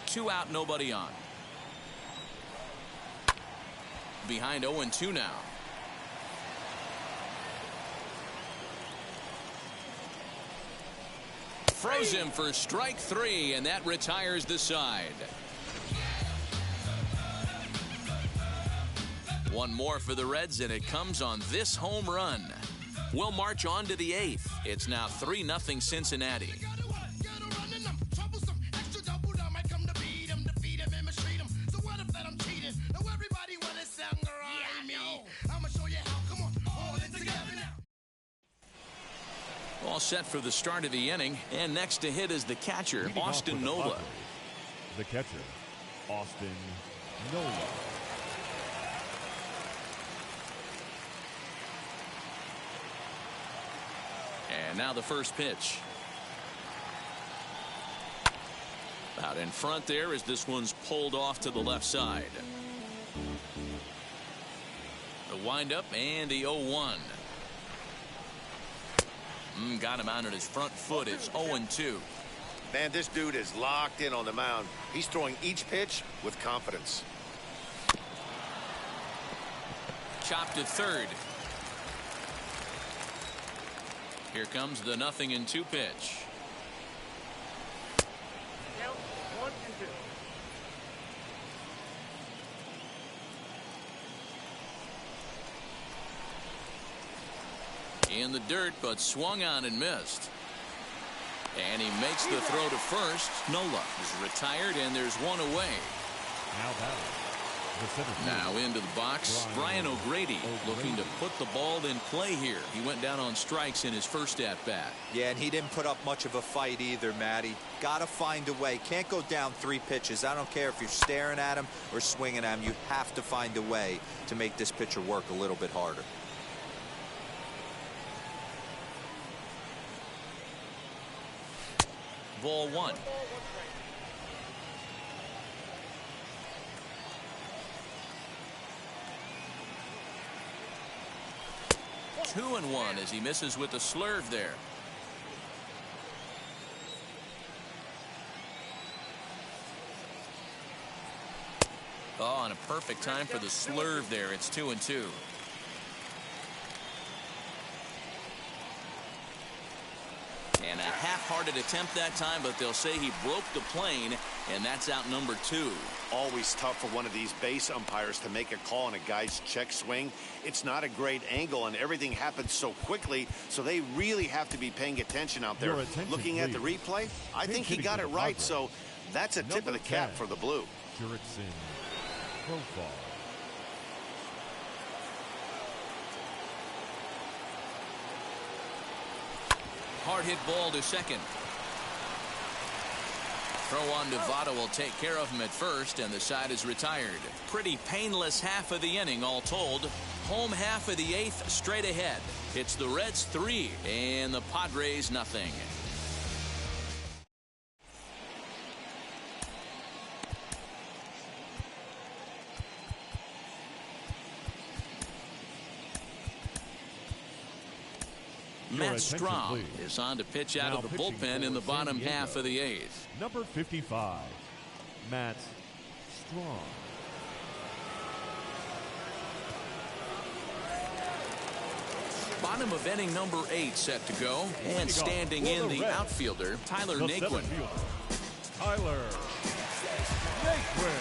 Two out, nobody on. Behind 0-2 now. Throws him for strike three, and that retires the side. One more for the Reds, and it comes on this home run. We'll march on to the eighth. It's now 3-0 Cincinnati. All set for the start of the inning, and next to hit is the catcher, Austin Nola. The catcher, Austin Nola. And now the first pitch. Out in front there as this one's pulled off to the left side. The windup and the 0-1. Got him out on his front foot. It's 0-2. Man, this dude is locked in on the mound. He's throwing each pitch with confidence. Chopped to third. Here comes the 0-2 pitch. Count 1-2. In the dirt, but swung on and missed. And he makes the throw to first. Nola is retired, and there's one away. Now batting, the center field. Now into the box, Brian O'Grady looking to put the ball in play here. He went down on strikes in his first at-bat. Yeah, and he didn't put up much of a fight either, Matty. Gotta find a way. Can't go down 3 pitches. I don't care if you're staring at him or swinging at him. You have to find a way to make this pitcher work a little bit harder. Ball 1. Two and one as he misses with the slurve there. Oh, and a perfect time for the slurve there. It's 2-2. And a half-hearted attempt that time, but they'll say he broke the plane, and that's out number 2. Always tough for one of these base umpires to make a call on a guy's check swing. It's not a great angle, and everything happens so quickly, so they really have to be paying attention out there. Looking at the replay, I think he got it right, so that's a tip of the cap for the blue. Jurickson Profile. Hard hit ball to second. Throw on to Votto will take care of him at first, and the side is retired. Pretty painless half of the inning all told. Home half of the 8th straight ahead. It's the Reds 3 and the Padres nothing. Matt Strahm is on to pitch out of the bullpen in the bottom half of the 8th. Number 55, Matt Strahm. Bottom of inning number 8 set to go. And standing in the outfielder, Tyler Naquin. Tyler Naquin.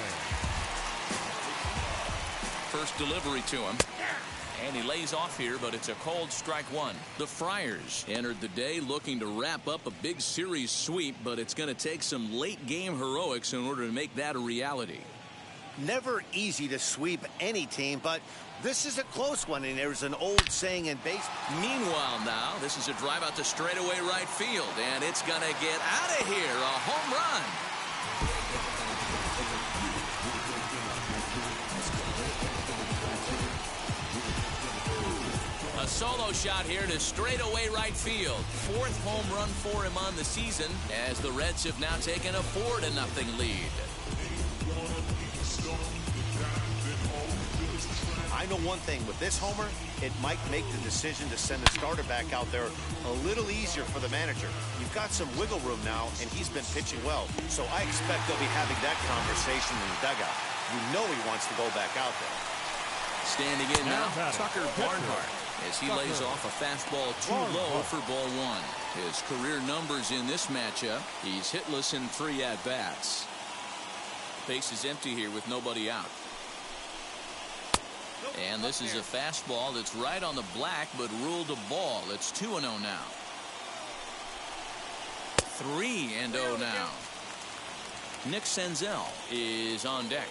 First delivery to him. And he lays off here, but it's a cold strike one. The Friars entered the day looking to wrap up a big series sweep, but it's going to take some late game heroics in order to make that a reality. Never easy to sweep any team, but this is a close one, and there's an old saying in base. Meanwhile now, this is a drive out to straightaway right field, and it's going to get out of here. A home run. A solo shot here to straightaway right field. 4th home run for him on the season as the Reds have now taken a 4-0 lead. I I know one thing, with this homer, it might make the decision to send the starter back out there a little easier for the manager. You've got some wiggle room now, and he's been pitching well. So I expect they'll be having that conversation in the dugout. You know he wants to go back out there. Standing in now, Tucker Barnhart, as he lays off a fastball too low for ball one. His career numbers in this matchup, he's hitless in 3 at-bats. Base is empty here with nobody out. And this is a fastball that's right on the black, but ruled a ball. It's 2-0 now. 3-0 now. Nick Senzel is on deck.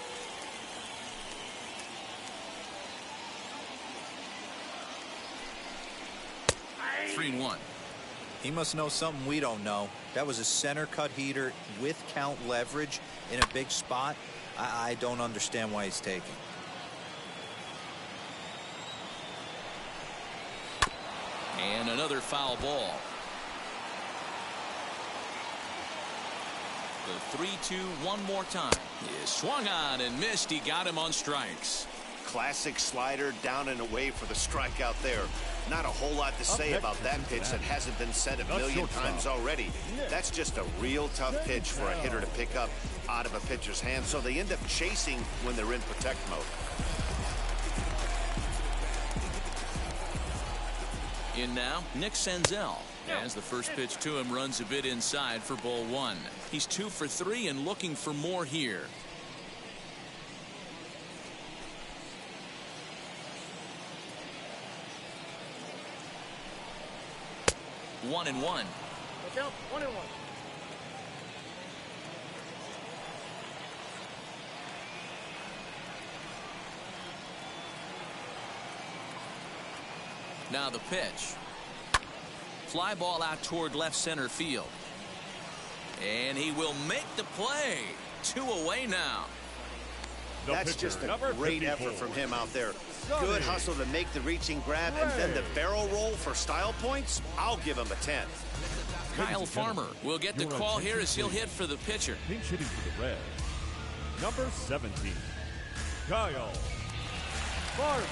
Three one. He must know something we don't know. That was a center cut heater with count leverage in a big spot. I don't understand why he's taking. And another foul ball. The 3-2 one more time. He swung on and missed. He got him on strikes. Classic slider down and away for the strikeout there. Not a whole lot to say about that pitch that hasn't been said a million times already. That's just a real tough pitch for a hitter to pick up out of a pitcher's hand, so they end up chasing when they're in protect mode. In now, Nick Senzel, as the first pitch to him runs a bit inside for ball one. He's 2 for 3 and looking for more here. 1-1. Watch out, 1-1. Now the pitch. Fly ball out toward left center field. And he will make the play. 2 away now. That's just a great effort from him out there. Good hustle to make the reaching grab, and then the barrel roll for style points. I'll give him a 10. Kyle Farmer will get the call here as he'll hit for the pitcher. Pinch hitting for the Reds, number 17, Kyle Farmer.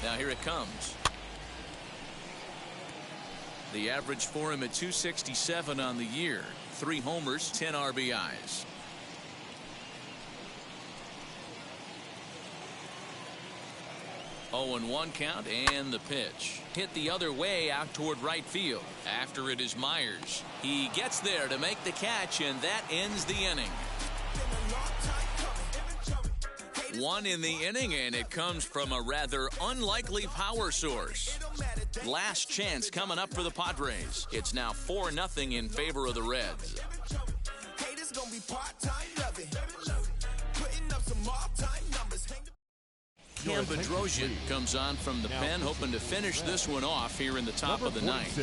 Now here it comes. The average for him at 267 on the year. 3 homers, 10 RBIs. Oh, and 1 count, and the pitch. Hit the other way out toward right field. After it is Myers. He gets there to make the catch, and that ends the inning. 1 in the inning, and it comes from a rather unlikely power source. Last chance coming up for the Padres. It's now 4-0 in favor of the Reds. Cam Bedrosian comes on from the pen, hoping to finish this one off here in the top of the ninth.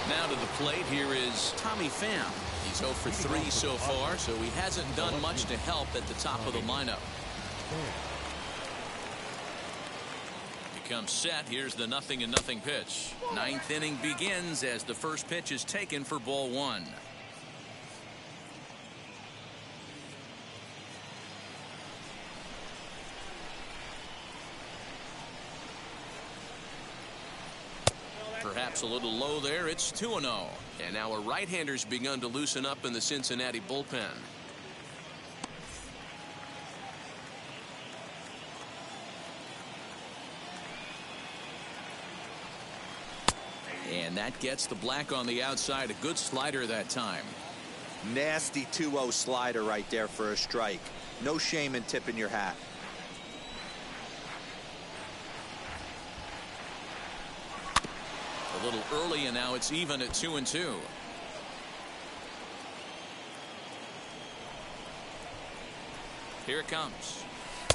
Now to the plate, here is Tommy Pham. He's 0 for 3 so far, so he hasn't done much to help at the top of the lineup. Becomes set. Here's the 0-0 pitch. 9th inning begins as the first pitch is taken for ball one. Perhaps a little low there. It's 2-0. And now a right-hander's begun to loosen up in the Cincinnati bullpen. And that gets the black on the outside. A good slider that time. Nasty 2-0 slider right there for a strike. No shame in tipping your hat. A little early, and now it's even at 2-2. Here it comes.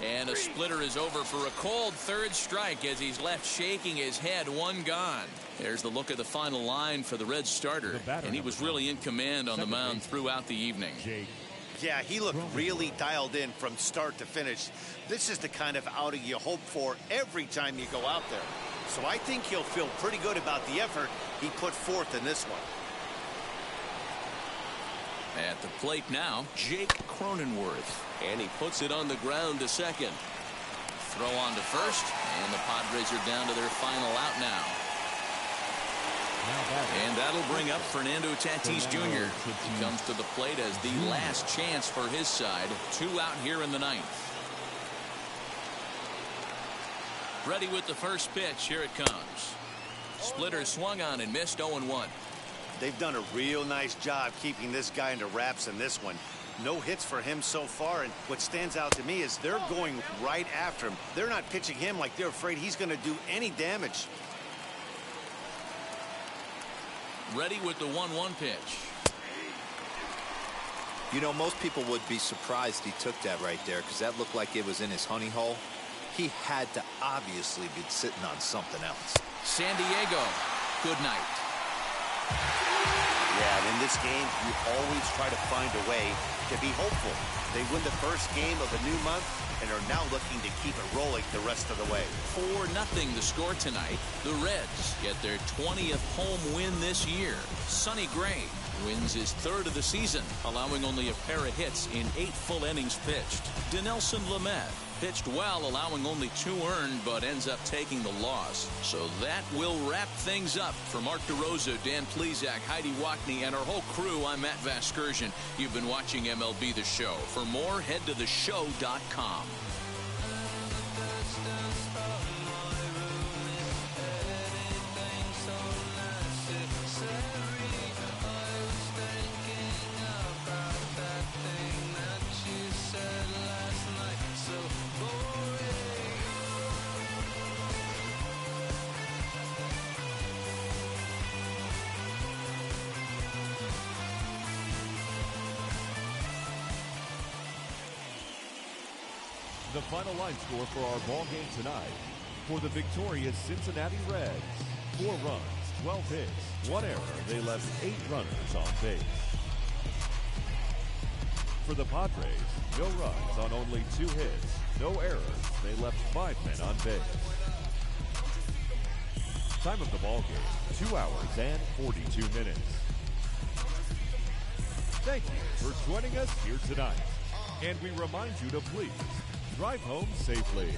And a splitter is over for a cold third strike as he's left shaking his head. 1 gone. There's the look at the final line for the Reds starter. And he was really in command on the mound throughout the evening. Yeah, he looked really dialed in from start to finish. This is the kind of outing you hope for every time you go out there. So I think he'll feel pretty good about the effort he put forth in this one. At the plate now, Jake Cronenworth. And he puts it on the ground to second. Throw on to first, and the Padres are down to their final out now. And that'll bring up Fernando Tatis Jr. He comes to the plate as the last chance for his side. 2 out here in the 9th. Ready with the first pitch. Here it comes. Splitter swung on and missed. 0-1. They've done a real nice job keeping this guy under wraps in this one. No hits for him so far, and what stands out to me is they're going right after him. They're not pitching him like they're afraid he's going to do any damage. Ready with the 1-1 pitch. You know, most people would be surprised he took that right there because that looked like it was in his honey hole. He had to obviously be sitting on something else. San Diego, good night. Yeah, and in this game, you always try to find a way to be hopeful. They win the first game of a new month and are now looking to keep it rolling the rest of the way. 4-0 the score tonight. The Reds get their 20th home win this year. Sonny Gray wins his 3rd of the season, allowing only a pair of hits in 8 full innings pitched. Dinelson Lamet pitched well, allowing only 2 earned, but ends up taking the loss. So that will wrap things up. For Mark DeRosa, Dan Plezak, Heidi Watney, and our whole crew, I'm Matt Vasgersian. You've been watching MLB The Show. For more, head to theshow.com. The final line score for our ball game tonight. For the victorious Cincinnati Reds, 4 runs, 12 hits, 1 error. They left 8 runners on base. For the Padres, no runs on only 2 hits, no errors. They left 5 men on base. Time of the ball game, 2 hours and 42 minutes. Thank you for joining us here tonight. And we remind you to please drive home safely.